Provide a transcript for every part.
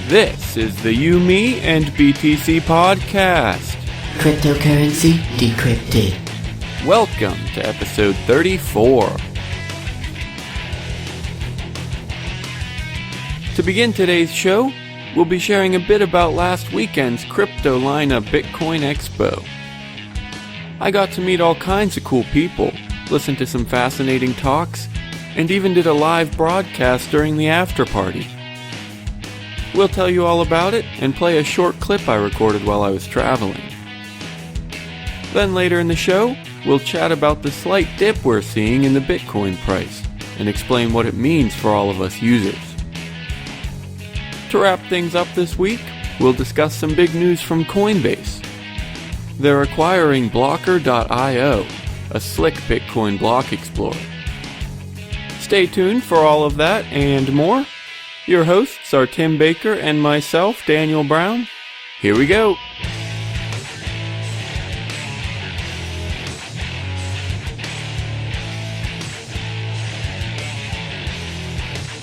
This is the You, Me, and BTC podcast. Cryptocurrency decrypted. Welcome to episode 34. To begin today's show, we'll be sharing a bit about last weekend's Cryptolina Bitcoin Expo. I got to meet all kinds of cool people, listen to some fascinating talks, and even did a live broadcast during the after party. We'll tell you all about it and play a short clip I recorded while I was traveling. Then later in the show, we'll chat about the slight dip we're seeing in the Bitcoin price and explain what it means for all of us users. To wrap things up this week, we'll discuss some big news from Coinbase. They're acquiring Blocker.io, a slick Bitcoin block explorer. Stay tuned for all of that and more. Your hosts are Tim Baker and myself, Daniel Brown. Here we go.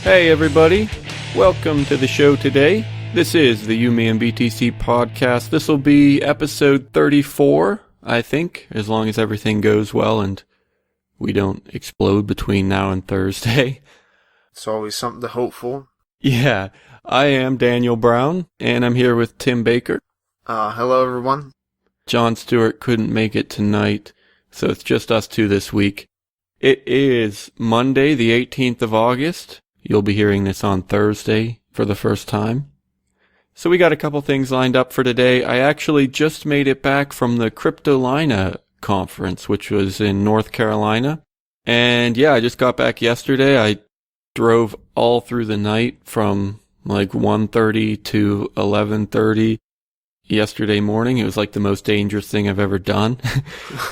Hey everybody, welcome to the show today. This is the You, Me, and BTC podcast. This will be episode 34, I think, as long as everything goes well and we don't explode between now and Thursday. It's always something to hope for. Yeah, I am Daniel Brown, and I'm here with Tim Baker. Hello everyone. John Stewart couldn't make it tonight, so it's just us two this week. It is Monday, the 18th of August. You'll be hearing this on Thursday for the first time. So we got a couple things lined up for today. I actually just made it back from the Cryptolina conference, which was in North Carolina. And yeah, I just got back yesterday. I drove all through the night from like 1:30 to 11:30 yesterday morning. It was like the most dangerous thing I've ever done.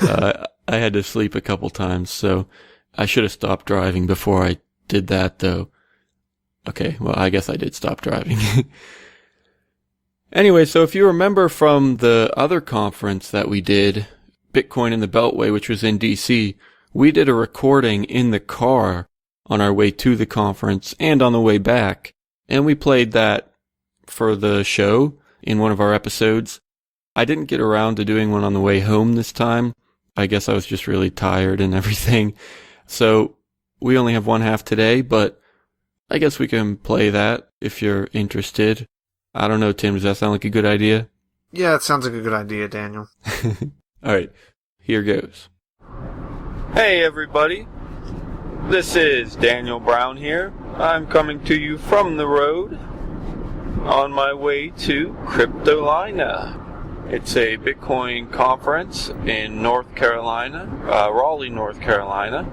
I had to sleep a couple times, so I should have stopped driving before I did that though. Okay, well I guess I did stop driving. Anyway, so if you remember from the other conference that we did, Bitcoin in the Beltway, which was in DC, we did a recording in the car on our way to the conference and on the way back, and we played that for the show in one of our episodes. I didn't get around to doing one on the way home this time. I guess I was just really tired and everything. So we only have one half today, but I guess we can play that if you're interested. I don't know, Tim, does that sound like a good idea? Yeah, it sounds like a good idea, Daniel. Alright, here goes. Hey everybody. This is Daniel Brown here. I'm coming to you from the road on my way to Cryptolina. It's a Bitcoin conference in North Carolina, Raleigh, North Carolina.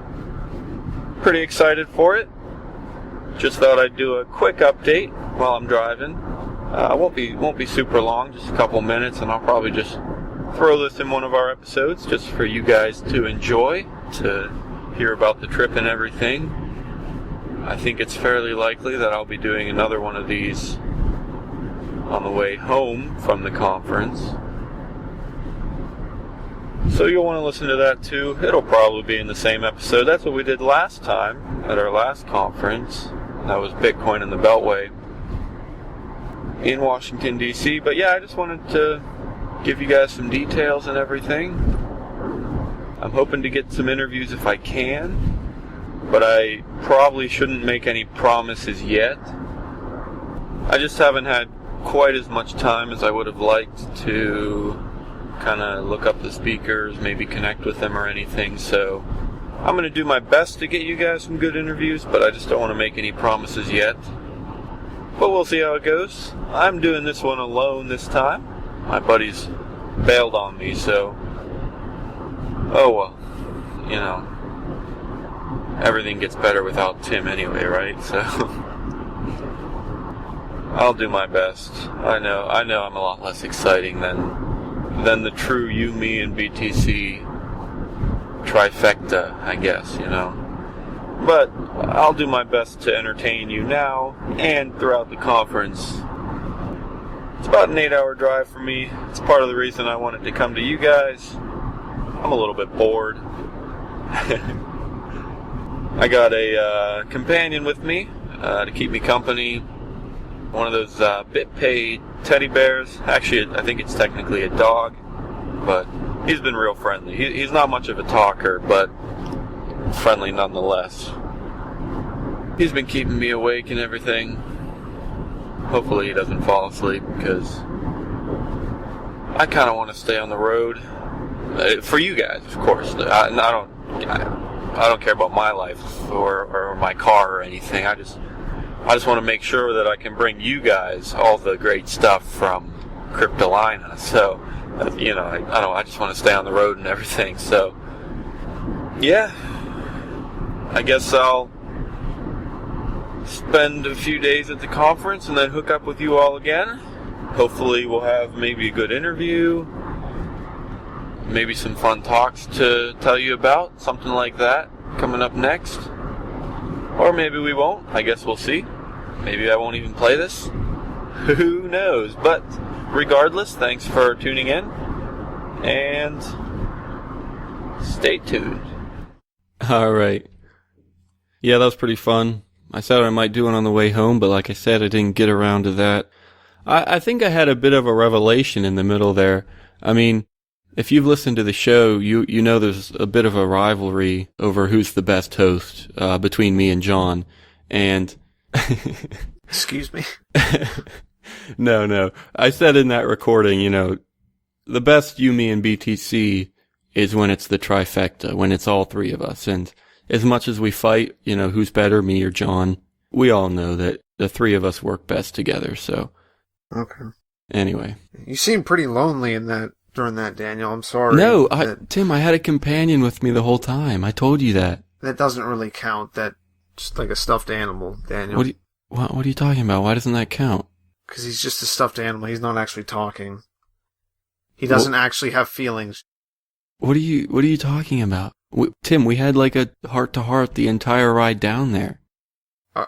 Pretty excited for it. Just thought I'd do a quick update while I'm driving. Won't be super long, just a couple minutes, and I'll probably just throw this in one of our episodes just for you guys to enjoy, to hear about the trip and everything. I think it's fairly likely that I'll be doing another one of these on the way home from the conference. So you'll want to listen to that too. It'll probably be in the same episode. That's what we did last time at our last conference. That was Bitcoin in the Beltway in Washington, D.C. But yeah, I just wanted to give you guys some details and everything. I'm hoping to get some interviews if I can, but I probably shouldn't make any promises yet. I just haven't had quite as much time as I would have liked to kind of look up the speakers, maybe connect with them or anything, so I'm going to do my best to get you guys some good interviews, but I just don't want to make any promises yet. But we'll see how it goes. I'm doing this one alone this time. My buddies bailed on me, so oh well, you know, everything gets better without Tim anyway, right? So I'll do my best. I know I'm a lot less exciting than the true You, Me, and BTC trifecta, I guess, you know. But I'll do my best to entertain you now and throughout the conference. It's about an 8-hour drive for me. It's part of the reason I wanted to come to you guys. I'm a little bit bored. I got a companion with me to keep me company one of those BitPay teddy bears. Actually, I think it's technically a dog, but he's been real friendly. He's not much of a talker, but friendly nonetheless. He's been keeping me awake and everything. Hopefully he doesn't fall asleep, because I kind of want to stay on the road. For you guys, of course. I don't care about my life or my car or anything. I just want to make sure that I can bring you guys all the great stuff from Cryptolina. So, I just want to stay on the road and everything. So, yeah, I guess I'll spend a few days at the conference and then hook up with you all again. Hopefully we'll have maybe a good interview, maybe some fun talks to tell you about, something like that coming up next. Or maybe we won't. I guess we'll see. Maybe I won't even play this. Who knows? But regardless, thanks for tuning in, and stay tuned. All right. Yeah, that was pretty fun. I said I might do it on the way home, but like I said, I didn't get around to that. I think I had a bit of a revelation in the middle there. I mean, if you've listened to the show, you know there's a bit of a rivalry over who's the best host between me and John. And Excuse me? No. I said in that recording, the best you, me, and BTC is when it's the trifecta, when it's all three of us. And as much as we fight, who's better, me or John, we all know that the three of us work best together. So, Okay. Anyway. You seem pretty lonely during that, Daniel. I'm sorry. No, Tim, I had a companion with me the whole time. I told you that. That doesn't really count. That's just like a stuffed animal, Daniel. What are you talking about? Why doesn't that count? Because he's just a stuffed animal. He's not actually talking. He doesn't actually have feelings. What are you talking about? Tim, we had like a heart-to-heart the entire ride down there.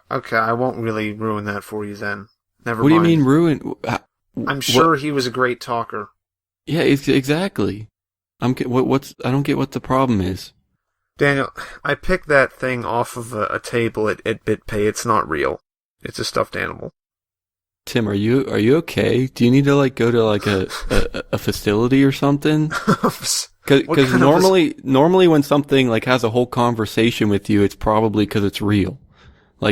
Okay, I won't really ruin that for you then. Never mind. What do you mean ruin? I'm sure he was a great talker. Yeah, exactly. I don't get what the problem is. Daniel, I picked that thing off of a table at BitPay. It's not real. It's a stuffed animal. Tim, are you okay? Do you need to go to a facility or something? Because normally when something has a whole conversation with you, it's probably because it's real.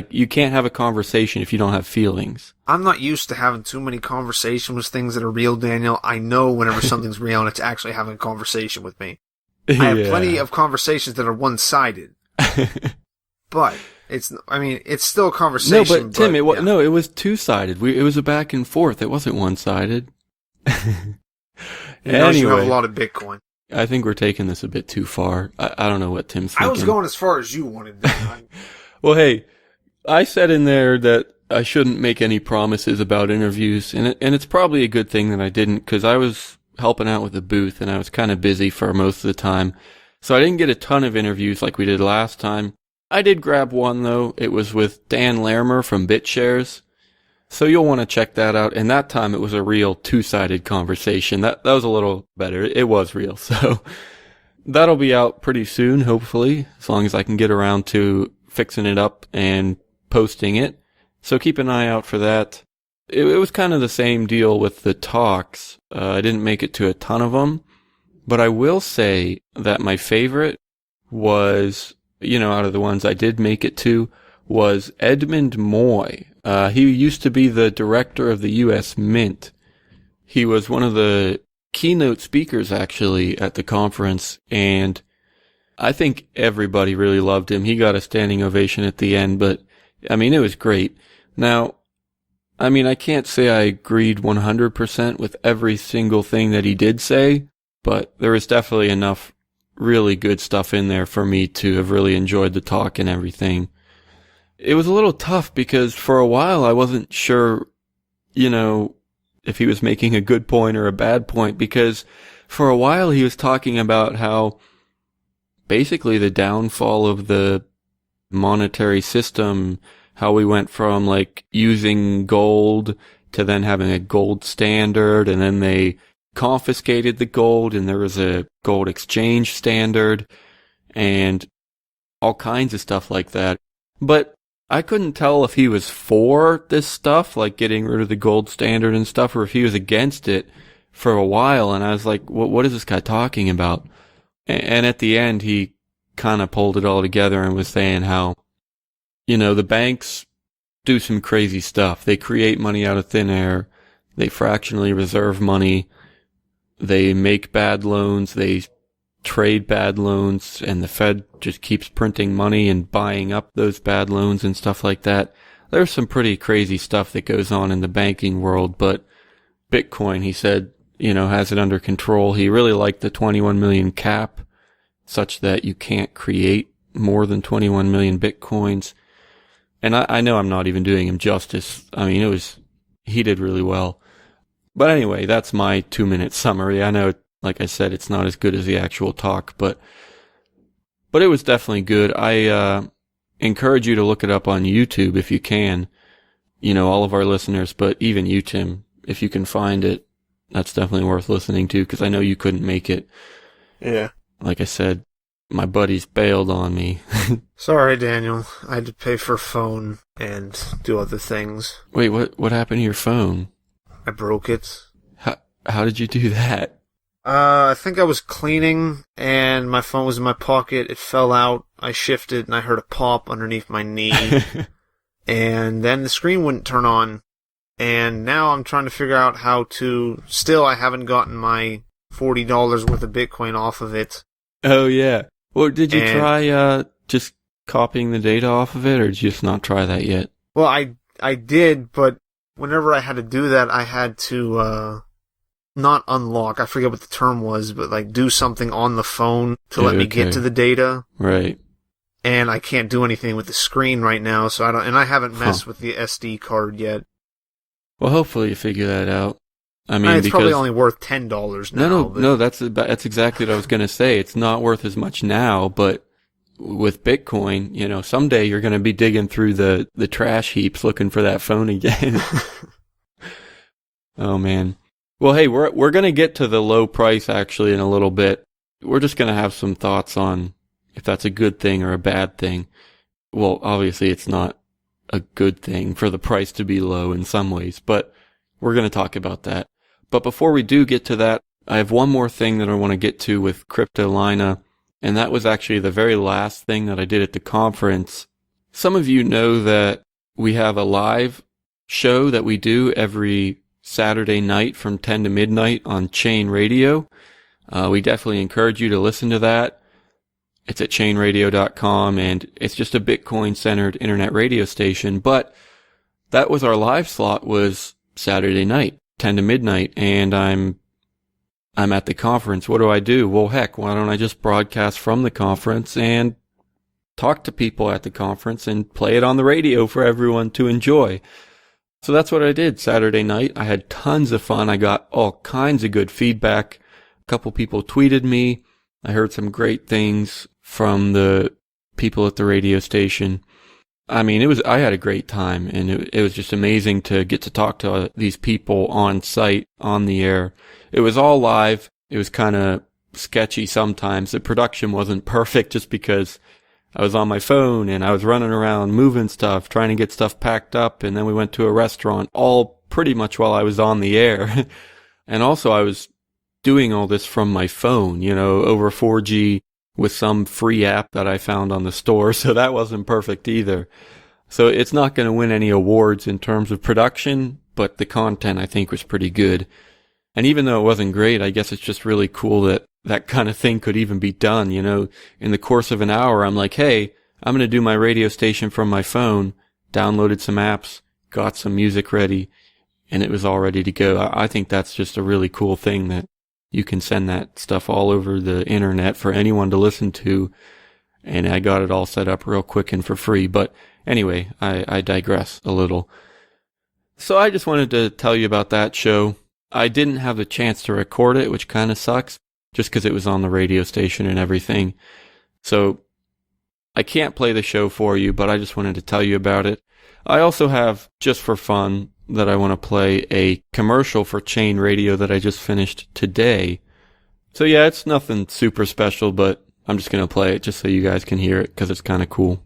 You can't have a conversation if you don't have feelings. I'm not used to having too many conversations with things that are real, Daniel. I know whenever something's real and it's actually having a conversation with me. I have plenty of conversations that are one-sided. But it's still a conversation. No, but Tim, it was two-sided. It was a back and forth. It wasn't one-sided. Anyway, you have a lot of Bitcoin. I think we're taking this a bit too far. I don't know what Tim's thinking. I was going as far as you wanted. Well, hey, I said in there that I shouldn't make any promises about interviews, and it's probably a good thing that I didn't, because I was helping out with the booth, and I was kind of busy for most of the time, so I didn't get a ton of interviews like we did last time. I did grab one, though. It was with Dan Larimer from BitShares, so you'll want to check that out, and that time it was a real two-sided conversation. That was a little better. It was real, so that'll be out pretty soon, hopefully, as long as I can get around to fixing it up and posting it. So keep an eye out for that. It was kind of the same deal with the talks. I didn't make it to a ton of them, but I will say that my favorite was, out of the ones I did make it to, was Edmund Moy. He used to be the director of the U.S. Mint. He was one of the keynote speakers, actually, at the conference, and I think everybody really loved him. He got a standing ovation at the end, but, it was great. Now, I can't say I agreed 100% with every single thing that he did say, but there was definitely enough really good stuff in there for me to have really enjoyed the talk and everything. It was a little tough because for a while I wasn't sure, if he was making a good point or a bad point, because for a while he was talking about how basically the downfall of the monetary system, how we went from using gold to then having a gold standard, and then they confiscated the gold and there was a gold exchange standard and all kinds of stuff like that. But I couldn't tell if he was for this stuff, like getting rid of the gold standard and stuff, or if he was against it for a while. And I was like, what is this guy talking about? And at the end, he kind of pulled it all together and was saying how, the banks do some crazy stuff. They create money out of thin air. They fractionally reserve money. They make bad loans. They trade bad loans, and the Fed just keeps printing money and buying up those bad loans and stuff like that. There's some pretty crazy stuff that goes on in the banking world, but Bitcoin, he said, has it under control. He really liked the 21 million cap, such that you can't create more than 21 million Bitcoins. And I know I'm not even doing him justice. I mean, he did really well. But anyway, that's my 2-minute summary. I know, like I said, it's not as good as the actual talk, but it was definitely good. I encourage you to look it up on YouTube if you can. All of our listeners, but even you, Tim, if you can find it, that's definitely worth listening to, because I know you couldn't make it. Yeah. Like I said, my buddies bailed on me. Sorry, Daniel. I had to pay for a phone and do other things. Wait, what happened to your phone? I broke it. How did you do that? I think I was cleaning, and my phone was in my pocket. It fell out. I shifted, and I heard a pop underneath my knee. And then the screen wouldn't turn on. And now I'm trying to figure out how to... Still, I haven't gotten my $40 worth of Bitcoin off of it. Oh, yeah. Well, did you try just copying the data off of it, or did you just not try that yet? Well, I did, but whenever I had to do that, I had to... not unlock, I forget what the term was, but like do something on the phone to let me get to the data. Right. And I can't do anything with the screen right now, so I haven't messed with the SD card yet. Well, hopefully you figure that out. I mean, it's probably only worth $10 now. No, that's exactly what I was going to say. It's not worth as much now, but with Bitcoin, someday you're going to be digging through the trash heaps looking for that phone again. Oh man. Well, hey, we're going to get to the low price actually in a little bit. We're just going to have some thoughts on if that's a good thing or a bad thing. Well, obviously it's not a good thing for the price to be low in some ways, but we're going to talk about that. But before we do get to that, I have one more thing that I want to get to with Cryptolina, and that was actually the very last thing that I did at the conference. Some of you know that we have a live show that we do every Saturday night from 10 to midnight on Chain Radio. We definitely encourage you to listen to that. It's at chainradio.com, and it's just a Bitcoin-centered internet radio station. But that was our live slot, was Saturday night, 10 to midnight, and I'm at the conference. What do? Well, heck, why don't I just broadcast from the conference and talk to people at the conference and play it on the radio for everyone to enjoy? So that's what I did Saturday night. I had tons of fun. I got all kinds of good feedback. A couple people tweeted me. I heard some great things from the people at the radio station. I mean, I had a great time, and it was just amazing to get to talk to these people on site, on the air. It was all live. It was kind of sketchy sometimes. The production wasn't perfect just because I was on my phone and I was running around moving stuff, trying to get stuff packed up, and then we went to a restaurant, all pretty much while I was on the air. And also I was doing all this from my phone, over 4G with some free app that I found on the store, so that wasn't perfect either. So it's not going to win any awards in terms of production, but the content I think was pretty good. And even though it wasn't great, I guess it's just really cool that that kind of thing could even be done, In the course of an hour, I'm like, hey, I'm going to do my radio station from my phone, downloaded some apps, got some music ready, and it was all ready to go. I think that's just a really cool thing that you can send that stuff all over the internet for anyone to listen to, and I got it all set up real quick and for free. But anyway, I digress a little. So I just wanted to tell you about that show. I didn't have the chance to record it, which kind of sucks, just because it was on the radio station and everything. So I can't play the show for you, but I just wanted to tell you about it. I also have, just for fun, that I want to play a commercial for Chain Radio that I just finished today. So yeah, it's nothing super special, but I'm just going to play it just so you guys can hear it because it's kind of cool.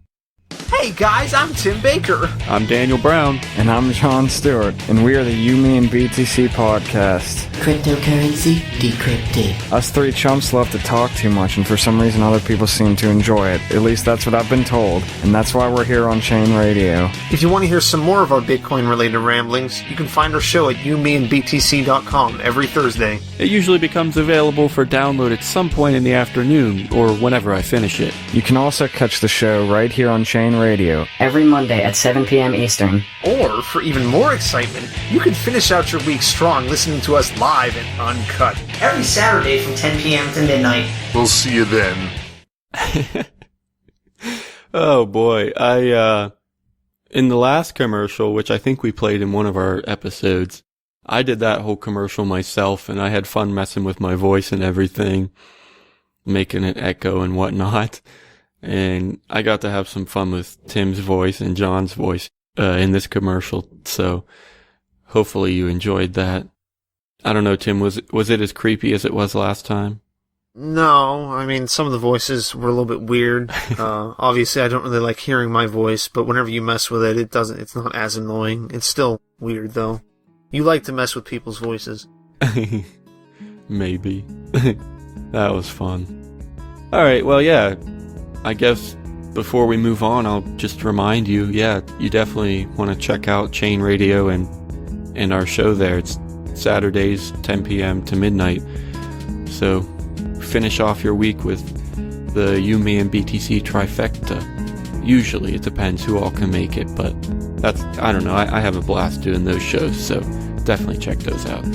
Hey guys, I'm Tim Baker. I'm Daniel Brown. And I'm John Stewart, and we are the You, Me, and BTC podcast. Cryptocurrency Decrypted. Us three chumps love to talk too much, and for some reason other people seem to enjoy it. At least that's what I've been told, and that's why we're here on Chain Radio. If you want to hear some more of our Bitcoin-related ramblings, you can find our show at youmeandbtc.com every Thursday. It usually becomes available for download at some point in the afternoon, or whenever I finish it. You can also catch the show right here on Chain Radio. Every Monday at 7 p.m. Eastern. Or, for even more excitement, you can finish out your week strong listening to us live and uncut. Every Saturday from 10 p.m. to midnight. We'll see you then. Oh boy, in the last commercial, which I think we played in one of our episodes, I did that whole commercial myself, and I had fun messing with my voice and everything, making it echo and whatnot. And I got to have some fun with Tim's voice and John's voice in this commercial, so hopefully you enjoyed that. I don't know, Tim, was it as creepy as it was last time? No, I mean, some of the voices were a little bit weird. Obviously, I don't really like hearing my voice, but whenever you mess with it, it's not as annoying. It's still weird, though. You like to mess with people's voices. Maybe. That was fun. Alright, well, yeah. I guess before we move on, I'll just remind you, you definitely want to check out Chain Radio and our show there. It's Saturdays, 10 p.m. to midnight. So finish off your week with the You, Me, and BTC trifecta. Usually, it depends who all can make it, but I don't know, I have a blast doing those shows, so definitely check those out.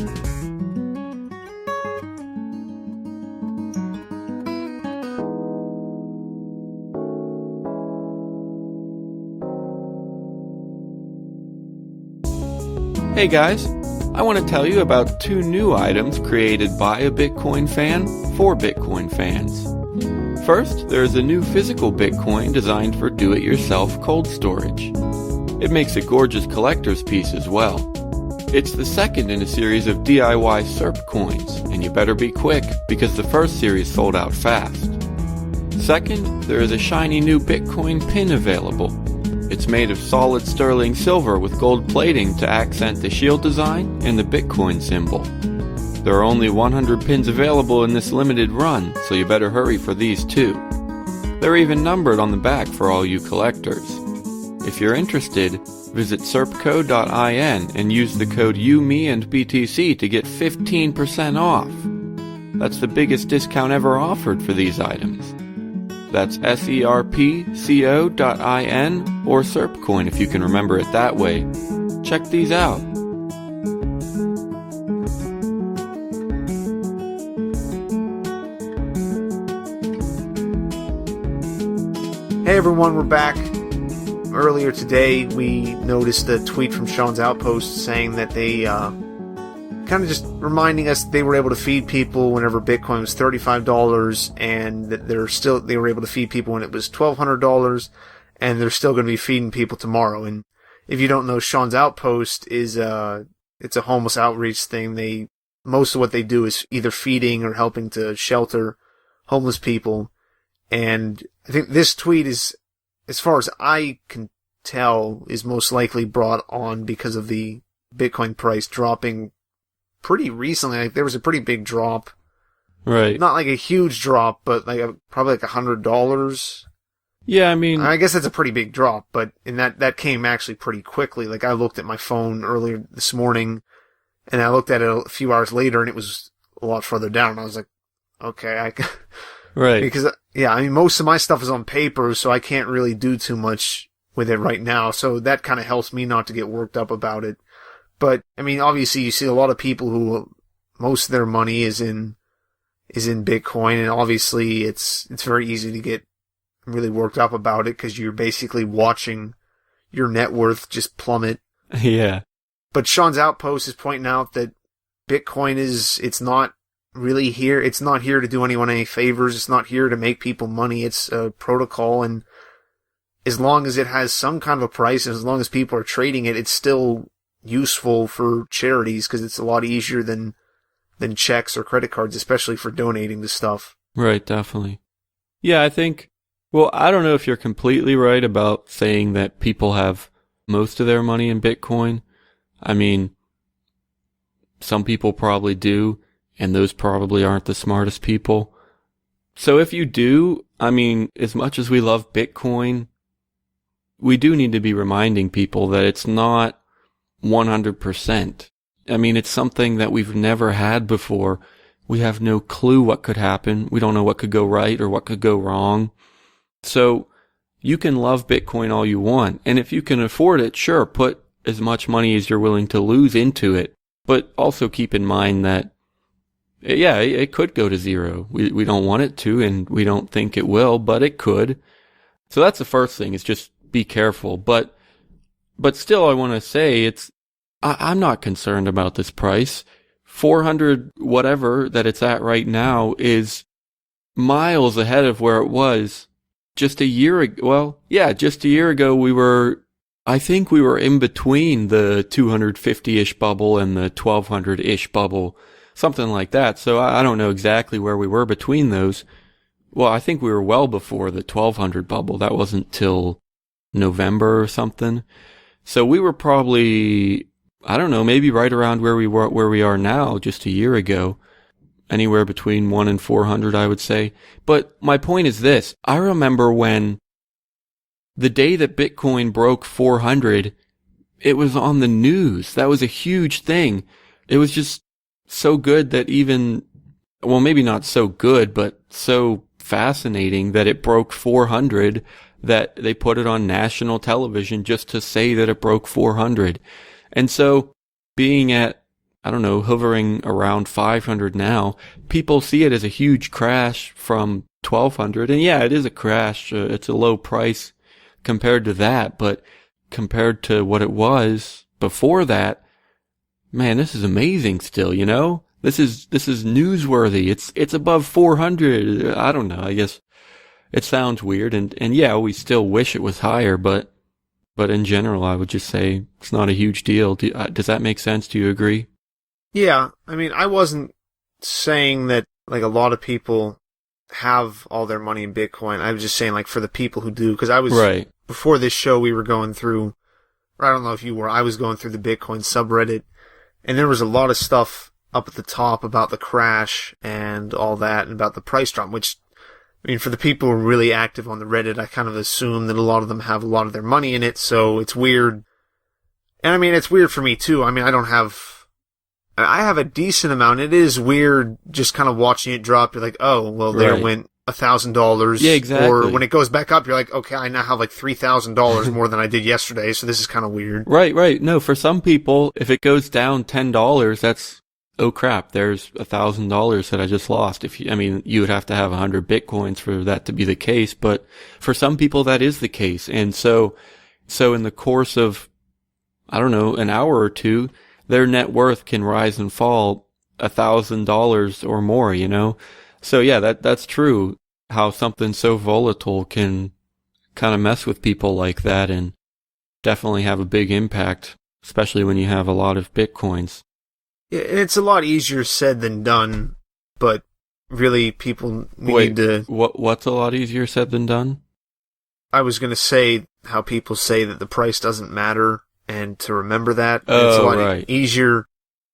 Hey guys, I want to tell you about 2 new items created by a Bitcoin fan for Bitcoin fans. First, there is a new physical Bitcoin designed for do-it-yourself cold storage. It makes a gorgeous collector's piece as well. It's the second in a series of DIY SERP coins, and you better be quick because the first series sold out fast. Second, there is a shiny new Bitcoin pin available. It's made of solid sterling silver with gold plating to accent the shield design and the Bitcoin symbol. There are only 100 pins available in this limited run, so you better hurry for these too. They're even numbered on the back for all you collectors. If you're interested, visit serpco.in and use the code YouMeAndBTC to get 15% off. That's the biggest discount ever offered for these items. That's serpco.in or Serpcoin if you can remember it that way. Check these out. Hey everyone, we're back. Earlier today, we noticed a tweet from Sean's Outpost saying that they kind of just reminding us that they were able to feed people whenever Bitcoin was $35, and that they were able to feed people when it was $1,200, and they're still going to be feeding people tomorrow. And if you don't know, Sean's Outpost is it's a homeless outreach thing. Most of what they do is either feeding or helping to shelter homeless people. And I think this tweet is, as far as I can tell, is most likely brought on because of the Bitcoin price dropping pretty recently. Like, there was a pretty big drop. Right. Not like a huge drop, but probably like $100. Yeah, I mean, I guess that's a pretty big drop, but that came actually pretty quickly. Like, I looked at my phone earlier this morning, and I looked at it a few hours later, and it was a lot further down. And I was like, okay, right. Because, yeah, I mean, most of my stuff is on paper, so I can't really do too much with it right now. So that kind of helps me not to get worked up about it. But, I mean, obviously you see a lot of people who most of their money is in Bitcoin, and obviously it's very easy to get really worked up about it because you're basically watching your net worth just plummet. Yeah. But Sean's Outpost is pointing out that Bitcoin it's not really here. It's not here to do anyone any favors. It's not here to make people money. It's a protocol, and as long as it has some kind of a price, and as long as people are trading it, it's still useful for charities because it's a lot easier than checks or credit cards, especially for donating to stuff. Right, definitely. Yeah, I think Well, I don't know if you're completely right about saying that people have most of their money in Bitcoin. I mean, some people probably do, and those probably aren't the smartest people. So if you do, I mean, as much as we love Bitcoin, we do need to be reminding people that it's not 100%. I mean, it's something that we've never had before. We have no clue what could happen. We don't know what could go right or what could go wrong. So you can love Bitcoin all you want. And if you can afford it, sure, put as much money as you're willing to lose into it. But also keep in mind that, yeah, it could go to zero. We don't want it to, and we don't think it will, but it could. So that's the first thing, is just be careful. But still, I want to say I'm not concerned about this price. 400 whatever that it's at right now is miles ahead of where it was just a year ago. Well, yeah, just a year ago I think we were in between the 250-ish bubble and the 1200-ish bubble, something like that. So I don't know exactly where we were between those. Well, I think we were well before the 1200 bubble. That wasn't till November or something. So we were probably, I don't know, maybe right around where we are now just a year ago. Anywhere between 1 and 400, I would say. But my point is this. I remember when the day that Bitcoin broke 400, it was on the news. That was a huge thing. It was just so good that well, maybe not so good, but so fascinating that it broke 400 that they put it on national television just to say that it broke 400. And so being at, I don't know, hovering around 500 now, people see it as a huge crash from 1200. And yeah, it is a crash. It's a low price compared to that, but compared to what it was before that, man, this is amazing still, you know? This is newsworthy. It's above 400. I don't know. I guess it sounds weird. And yeah, we still wish it was higher, but in general, I would just say it's not a huge deal. Does that make sense? Do you agree? Yeah, I mean, I wasn't saying that, like, a lot of people have all their money in Bitcoin. I was just saying, like, for the people who do, because I was, right. Before this show, we were going through, or I don't know if you were, I was going through the Bitcoin subreddit, and there was a lot of stuff up at the top about the crash and all that, and about the price drop, which, I mean, for the people who are really active on the Reddit, I kind of assume that a lot of them have a lot of their money in it, so it's weird. And I mean, it's weird for me, too. I mean, I have a decent amount. It is weird just kind of watching it drop. You're like, oh, well, there went $1,000. Yeah, exactly. Or when it goes back up, you're like, okay, I now have like $3,000 more than I did yesterday, so this is kind of weird. Right. No, for some people, if it goes down $10, that's, oh crap, there's $1,000 that I just lost. You would have to have 100 Bitcoins for that to be the case, but for some people that is the case. And so in the course of, I don't know, an hour or two, their net worth can rise and fall $1,000 or more, you know? So yeah, that's true, how something so volatile can kind of mess with people like that and definitely have a big impact, especially when you have a lot of Bitcoins. Yeah, and it's a lot easier said than done, but really people need to... What's a lot easier said than done? I was going to say how people say that the price doesn't matter, and to remember that. Oh, it's a lot right. easier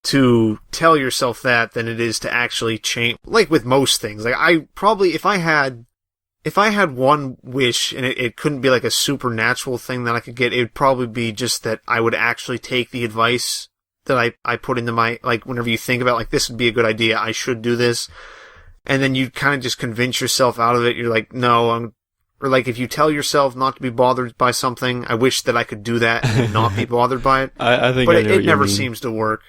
to tell yourself that than it is to actually change. Like with most things, like I probably, if I had one wish and it couldn't be like a supernatural thing that I could get, it would probably be just that I would actually take the advice that I put into my, like, whenever you think about, like, this would be a good idea, I should do this. And then you kind of just convince yourself out of it. You're like, no, or like if you tell yourself not to be bothered by something, I wish that I could do that and not be bothered by it. I think but I know it never seems to work.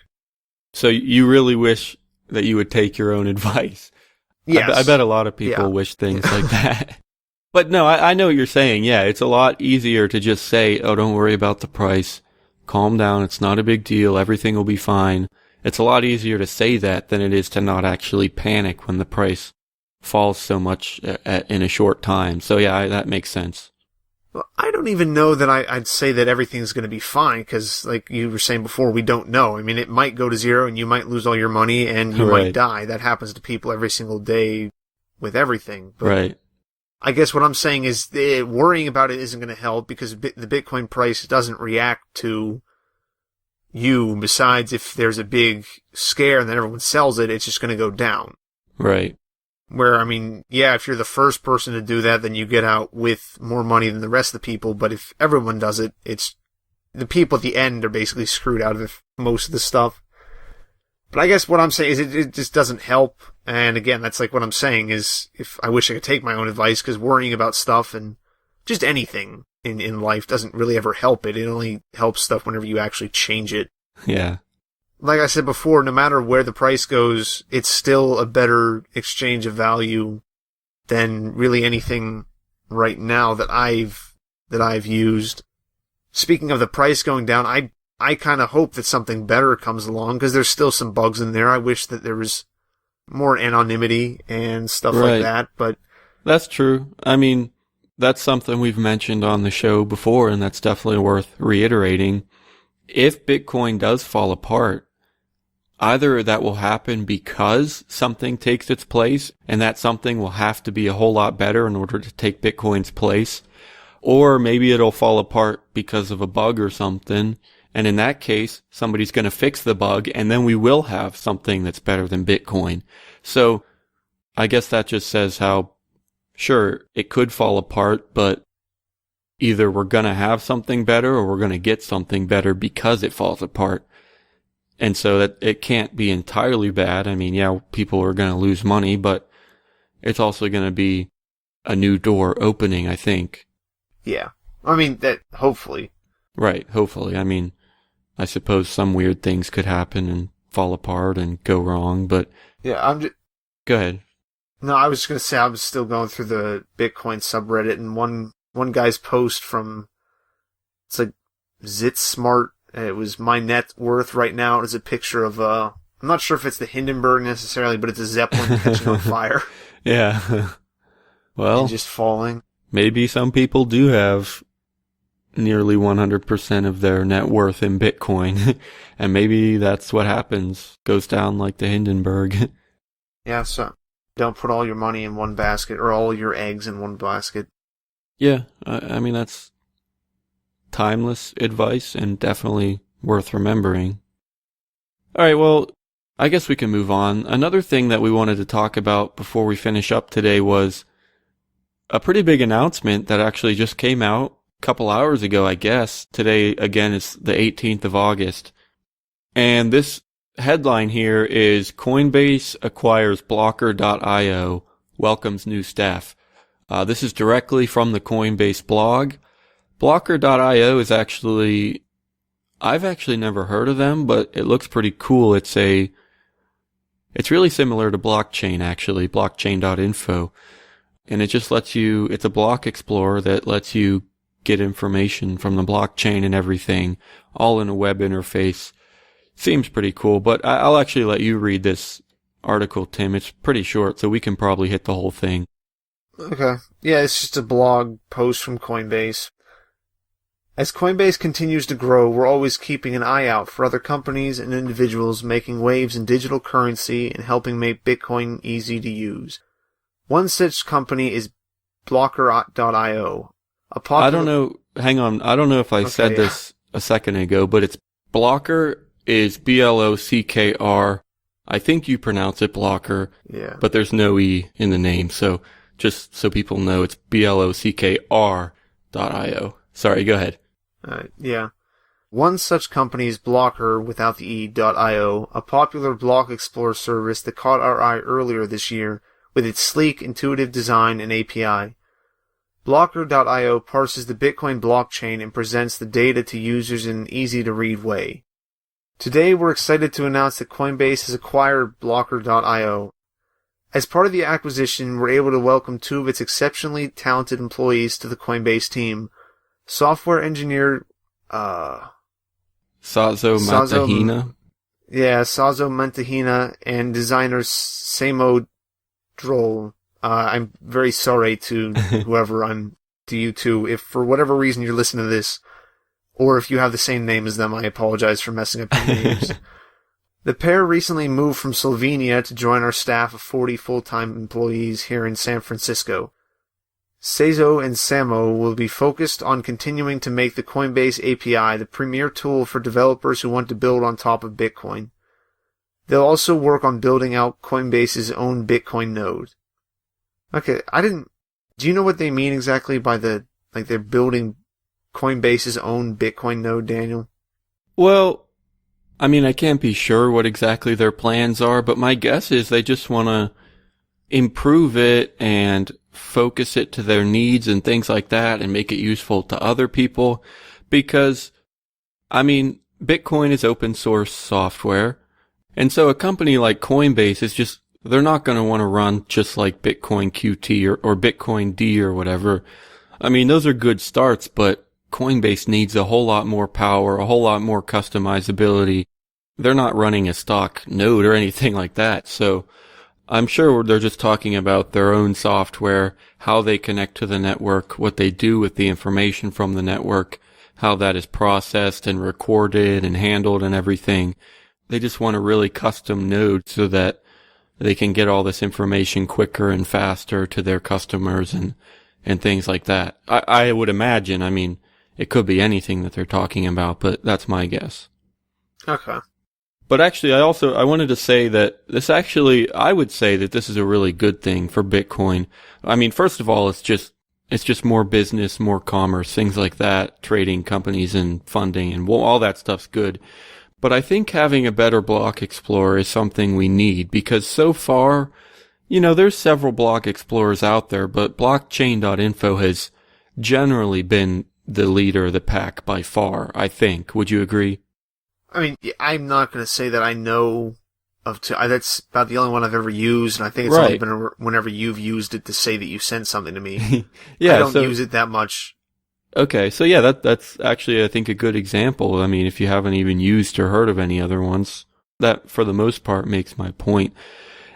So you really wish that you would take your own advice. Yes. I bet a lot of people wish things like that. But no, I know what you're saying. Yeah, it's a lot easier to just say, oh, don't worry about the price. Calm down. It's not a big deal. Everything will be fine. It's a lot easier to say that than it is to not actually panic when the price falls so much in a short time. So yeah, that makes sense. Well, I don't even know that I'd say that everything's going to be fine, because like you were saying before, we don't know. I mean, it might go to zero and you might lose all your money and you might die. That happens to people every single day with everything. But right. I guess what I'm saying is worrying about it isn't going to help because the Bitcoin price doesn't react to you. Besides, if there's a big scare and then everyone sells it, it's just going to go down. Right. Where, I mean, yeah, if you're the first person to do that, then you get out with more money than the rest of the people. But if everyone does it, it's the people at the end are basically screwed out of most of the stuff. But I guess what I'm saying is it just doesn't help. And again, that's like what I'm saying is if I wish I could take my own advice because worrying about stuff and just anything in life doesn't really ever help it. It only helps stuff whenever you actually change it. Yeah. Like I said before, no matter where the price goes, it's still a better exchange of value than really anything right now that I've used. Speaking of the price going down, I kind of hope that something better comes along because there's still some bugs in there. I wish that there was more anonymity and stuff like that, but that's true. I mean, that's something we've mentioned on the show before, and that's definitely worth reiterating. If Bitcoin does fall apart, either that will happen because something takes its place, and that something will have to be a whole lot better in order to take Bitcoin's place, or maybe it'll fall apart because of a bug or something, and in that case, somebody's going to fix the bug, and then we will have something that's better than Bitcoin. So I guess that just says how, sure, it could fall apart, but either we're going to have something better or we're going to get something better because it falls apart. And so that it can't be entirely bad. I mean, yeah, people are going to lose money, but it's also going to be a new door opening, I think. Yeah. I mean, that hopefully. Right, hopefully. I mean, I suppose some weird things could happen and fall apart and go wrong, but... Yeah, Go ahead. No, I was just going to say I was still going through the Bitcoin subreddit, and one guy's post from... It's like ZitSmart. It was my net worth right now. It is a picture of I'm not sure if it's the Hindenburg necessarily, but it's a Zeppelin catching on fire. Yeah. Well... And just falling. Maybe some people do have nearly 100% of their net worth in Bitcoin. And maybe that's what happens. Goes down like the Hindenburg. Yeah, so don't put all your money in one basket or all your eggs in one basket. Yeah, I mean, that's timeless advice and definitely worth remembering. All right, well, I guess we can move on. Another thing that we wanted to talk about before we finish up today was a pretty big announcement that actually just came out a couple hours ago, I guess. Today, again, is the 18th of August. And this headline here is Coinbase acquires Blocker.io, welcomes new staff. This is directly from the Coinbase blog. Blocker.io is actually, I've actually never heard of them, but it looks pretty cool. It's really similar to blockchain, actually, blockchain.info. And it just lets you, it's a block explorer that lets you get information from the blockchain and everything, all in a web interface. Seems pretty cool, but I'll actually let you read this article, Tim. It's pretty short, so we can probably hit the whole thing. Okay. Yeah, it's just a blog post from Coinbase. As Coinbase continues to grow, we're always keeping an eye out for other companies and individuals making waves in digital currency and helping make Bitcoin easy to use. One such company is Blocker.io. I don't know, hang on, I don't know if I said this a second ago, but it's Blocker is Blockr. I think you pronounce it Blocker, yeah, but there's no E in the name, so just so people know, it's Blockr.io. Sorry, go ahead. Yeah. One such company is Blocker, without the E.io, a popular block explorer service that caught our eye earlier this year with its sleek, intuitive design and API. Blocker.io parses the Bitcoin blockchain and presents the data to users in an easy-to-read way. Today, we're excited to announce that Coinbase has acquired Blocker.io. As part of the acquisition, we're able to welcome two of its exceptionally talented employees to the Coinbase team. Software engineer, Sazo Matahina? Yeah, Sazo Matahina, and designer Samo Droll. I'm very sorry to whoever to you two. If for whatever reason you're listening to this, or if you have the same name as them, I apologize for messing up your names. The pair recently moved from Slovenia to join our staff of 40 full-time employees here in San Francisco. Seizo and Samo will be focused on continuing to make the Coinbase API the premier tool for developers who want to build on top of Bitcoin. They'll also work on building out Coinbase's own Bitcoin node. Okay, do you know what they mean exactly by they're building Coinbase's own Bitcoin node, Daniel? Well, I mean, I can't be sure what exactly their plans are, but my guess is they just want to improve it and focus it to their needs and things like that and make it useful to other people. Because, I mean, Bitcoin is open source software. And so a company like Coinbase is just, they're not going to want to run just like Bitcoin QT or Bitcoin D or whatever. I mean, those are good starts, but Coinbase needs a whole lot more power, a whole lot more customizability. They're not running a stock node or anything like that. So I'm sure they're just talking about their own software, how they connect to the network, what they do with the information from the network, how that is processed and recorded and handled and everything. They just want a really custom node so that they can get all this information quicker and faster to their customers and things like that. I would imagine, I mean, it could be anything that they're talking about, but that's my guess. Okay. But actually, I wanted to say that I would say that this is a really good thing for Bitcoin. I mean, first of all, it's just more business, more commerce, things like that, trading companies and funding and all that stuff's good. But I think having a better block explorer is something we need because so far, there's several block explorers out there, but blockchain.info has generally been the leader of the pack by far, I think. Would you agree? I mean, I'm not going to say that I know of that's about the only one I've ever used, and I think it's only been whenever you've used it to say that you sent something to me. Yeah, I don't use it that much. Okay, so yeah, that's actually, I think, a good example. I mean, if you haven't even used or heard of any other ones, that for the most part makes my point.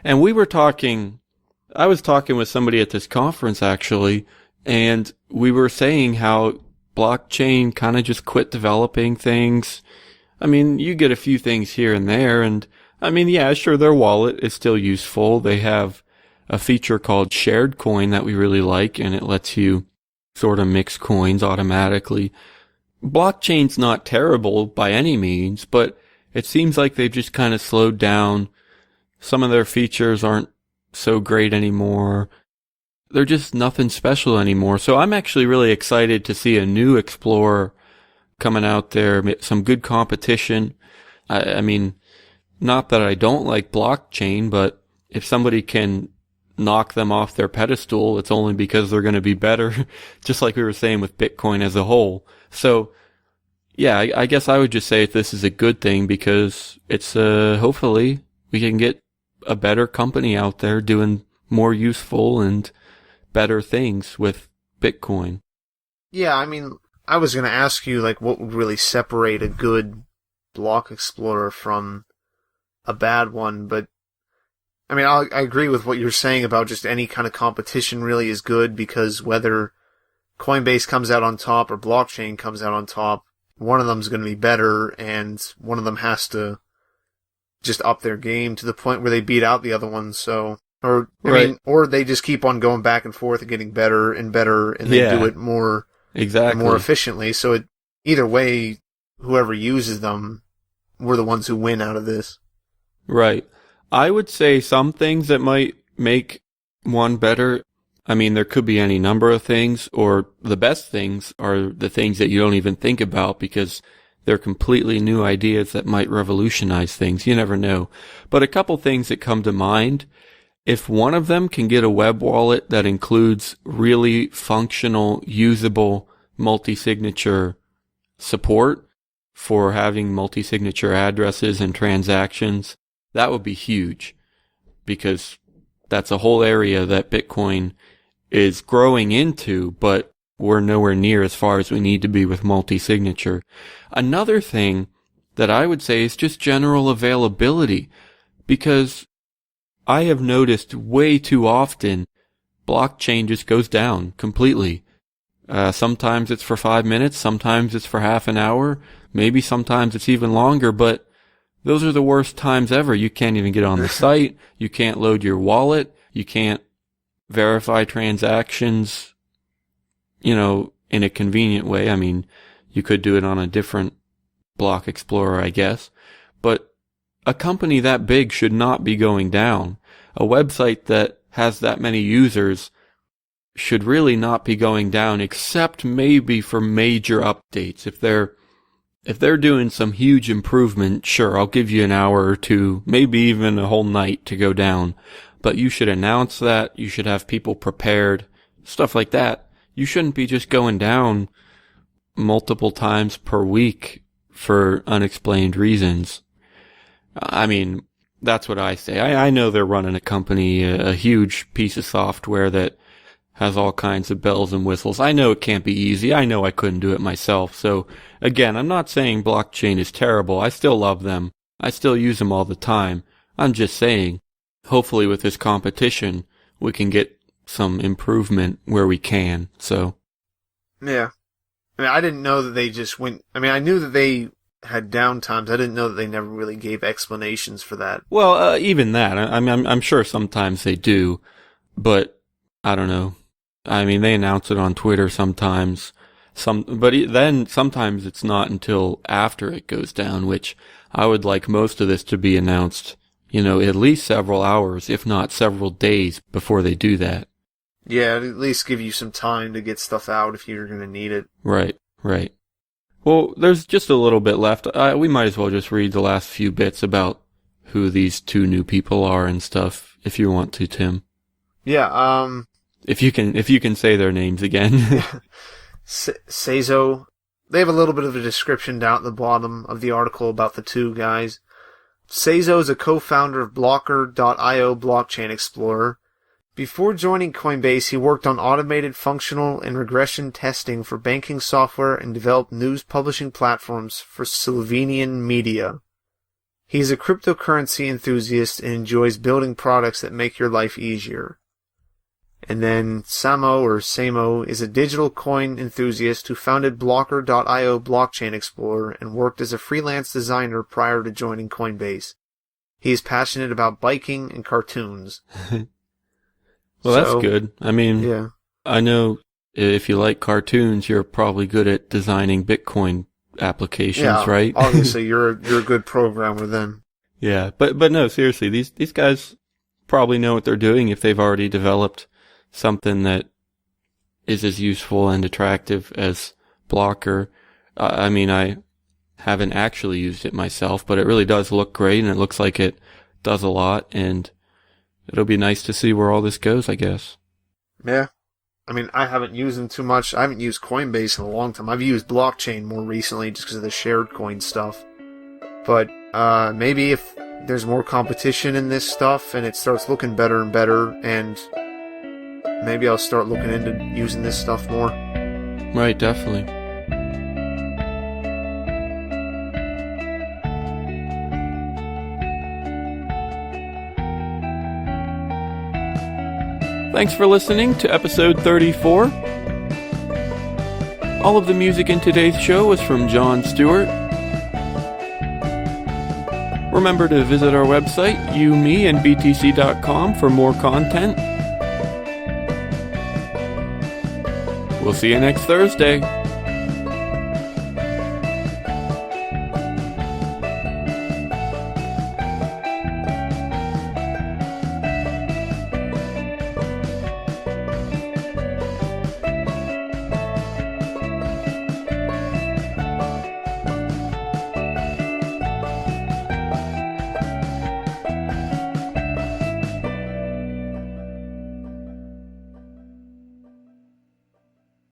And I was talking with somebody at this conference actually, and we were saying how blockchain kind of just quit developing things. I mean, you get a few things here and there, and I mean, yeah, sure, their wallet is still useful. They have a feature called shared coin that we really like, and it lets you sort of mix coins automatically. Blockchain's not terrible by any means, but it seems like they've just kind of slowed down. Some of their features aren't so great anymore. They're just nothing special anymore. So I'm actually really excited to see a new Explorer coming out there, some good competition. I mean, not that I don't like blockchain, but if somebody can knock them off their pedestal, it's only because they're going to be better, just like we were saying with Bitcoin as a whole. So, yeah, I guess I would just say this is a good thing because it's, hopefully we can get a better company out there doing more useful and better things with Bitcoin. Yeah, I mean, I was going to ask you, what would really separate a good block explorer from a bad one, but I mean, I agree with what you're saying about just any kind of competition really is good because whether Coinbase comes out on top or blockchain comes out on top, one of them's going to be better and one of them has to just up their game to the point where they beat out the other one. So, or they just keep on going back and forth and getting better and better and they do it more efficiently. So either way, whoever uses them, we're the ones who win out of this. Right. I would say some things that might make one better. I mean, there could be any number of things, or the best things are the things that you don't even think about because they're completely new ideas that might revolutionize things. You never know. But a couple things that come to mind, if one of them can get a web wallet that includes really functional, usable multi-signature support for having multi-signature addresses and transactions, that would be huge because that's a whole area that Bitcoin is growing into, but we're nowhere near as far as we need to be with multi-signature. Another thing that I would say is just general availability because I have noticed way too often blockchain just goes down completely. Sometimes it's for 5 minutes, sometimes it's for half an hour, maybe sometimes it's even longer, but those are the worst times ever. You can't even get on the site. You can't load your wallet. You can't verify transactions in a convenient way. I mean, you could do it on a different block explorer, I guess. But a company that big should not be going down. A website that has that many users should really not be going down, except maybe for major updates. If they're doing some huge improvement, sure, I'll give you an hour or two, maybe even a whole night to go down. But you should announce that. You should have people prepared, stuff like that. You shouldn't be just going down multiple times per week for unexplained reasons. I mean, that's what I say. I know they're running a company, a huge piece of software that has all kinds of bells and whistles. I know it can't be easy. I know I couldn't do it myself. So, again, I'm not saying blockchain is terrible. I still love them. I still use them all the time. I'm just saying, hopefully with this competition, we can get some improvement where we can. So, yeah. I mean, I didn't know that they just went... I mean, I knew that they had downtimes. I didn't know that they never really gave explanations for that. Well, even that. I'm sure sometimes they do, but I don't know. I mean, they announce it on Twitter sometimes. Then sometimes it's not until after it goes down, which I would like most of this to be announced, at least several hours, if not several days before they do that. Yeah, at least give you some time to get stuff out if you're going to need it. Right. Well, there's just a little bit left. We might as well just read the last few bits about who these two new people are and stuff, if you want to, Tim. Yeah, If you can say their names again. Seizo. They have a little bit of a description down at the bottom of the article about the two guys. Seizo is a co-founder of Blocker.io blockchain explorer. Before joining Coinbase, he worked on automated functional and regression testing for banking software and developed news publishing platforms for Slovenian media. He is a cryptocurrency enthusiast and enjoys building products that make your life easier. And then Samo is a digital coin enthusiast who founded Blocker.io blockchain explorer and worked as a freelance designer prior to joining Coinbase. He is passionate about biking and cartoons. Well, that's good. I mean, yeah. I know if you like cartoons, you're probably good at designing Bitcoin applications, right? Obviously, you're a good programmer then. Yeah, but no, seriously, these guys probably know what they're doing if they've already developed something that is as useful and attractive as Blocker. I mean, I haven't actually used it myself, but it really does look great, and it looks like it does a lot, and it'll be nice to see where all this goes, I guess. Yeah. I mean, I haven't used them too much. I haven't used Coinbase in a long time. I've used blockchain more recently just because of the shared coin stuff. But maybe if there's more competition in this stuff and it starts looking better and better, and maybe I'll start looking into using this stuff more. Right, definitely. Thanks for listening to episode 34. All of the music in today's show was from John Stewart. Remember to visit our website, youmeandbtc.com, for more content. We'll see you next Thursday.